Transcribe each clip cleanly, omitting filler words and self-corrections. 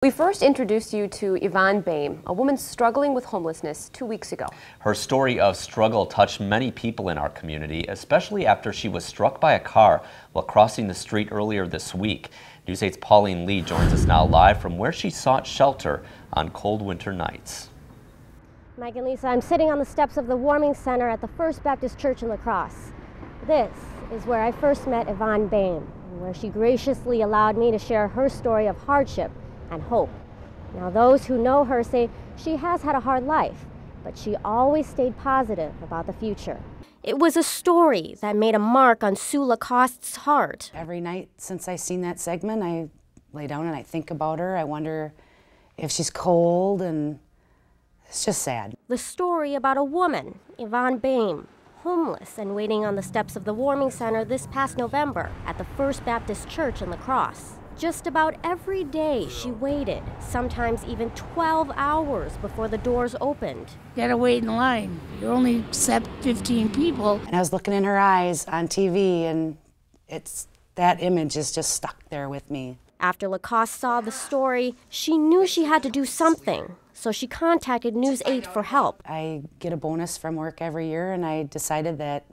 We first introduced you to Yvonne Boehm, a woman struggling with homelessness 2 weeks ago. Her story of struggle touched many people in our community, especially after she was struck by a car while crossing the street earlier this week. News 8's Pauline Lee joins us now live from where she sought shelter on cold winter nights. Mike and Lisa, I'm sitting on the steps of the warming center at the First Baptist Church in La Crosse. This is where I first met Yvonne Boehm, where she graciously allowed me to share her story of hardship and hope. Now, those who know her say she has had a hard life, but she always stayed positive about the future. It was a story that made a mark on Sue Lacoste's heart. Every night since I seen that segment, I lay down and I think about her. I wonder if she's cold, and it's just sad. The story about a woman, Yvonne Boehm, homeless and waiting on the steps of the warming center this past November at the First Baptist Church in La Crosse. Just about every day she waited, sometimes even 12 hours before the doors opened. You gotta wait in line. You only accept 15 people. And I was looking in her eyes on TV, and that image is just stuck there with me. After Lacoste saw the story, she knew she had to do something, so she contacted News 8 for help. I get a bonus from work every year, and I decided that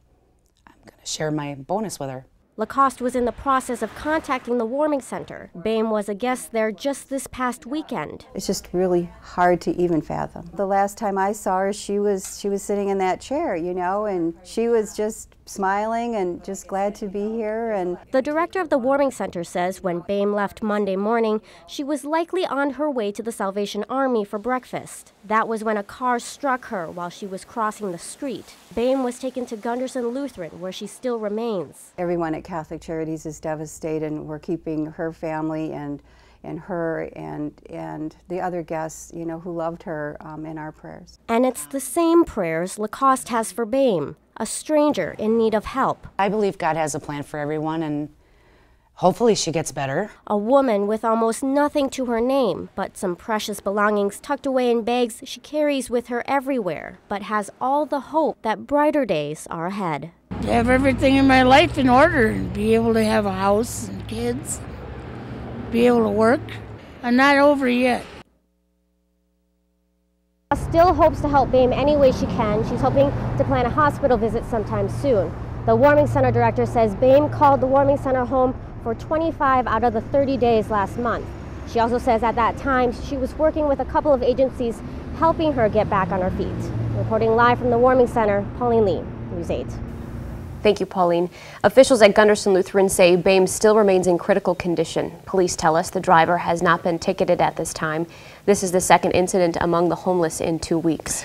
I'm gonna share my bonus with her. Lacoste was in the process of contacting the warming center. Boehm was a guest there just this past weekend. It's just really hard to even fathom. The last time I saw her, she was sitting in that chair, you know, and she was just smiling and just glad to be here. And the director of the warming center says when Boehm left Monday morning, she was likely on her way to the Salvation Army for breakfast. That was when a car struck her while she was crossing the street. Boehm was taken to Gunderson Lutheran, where she still remains. Everyone at Catholic Charities is devastated, and we're keeping her family and her and the other guests, you know, who loved her in our prayers. And it's the same prayers Lacoste has for Boehm, a stranger in need of help. I believe God has a plan for everyone, and hopefully she gets better. A woman with almost nothing to her name, but some precious belongings tucked away in bags she carries with her everywhere, but has all the hope that brighter days are ahead. To have everything in my life in order and be able to have a house and kids, be able to work. I'm not over yet. Still hopes to help Boehm any way she can. She's hoping to plan a hospital visit sometime soon. The warming center director says Boehm called the warming center home for 25 out of the 30 days last month. She also says at that time she was working with a couple of agencies helping her get back on her feet. Reporting live from the warming center, Pauline Lee, News 8. Thank you, Pauline. Officials at Gunderson Lutheran say Boehm still remains in critical condition. Police tell us the driver has not been ticketed at this time. This is the second incident among the homeless in 2 weeks.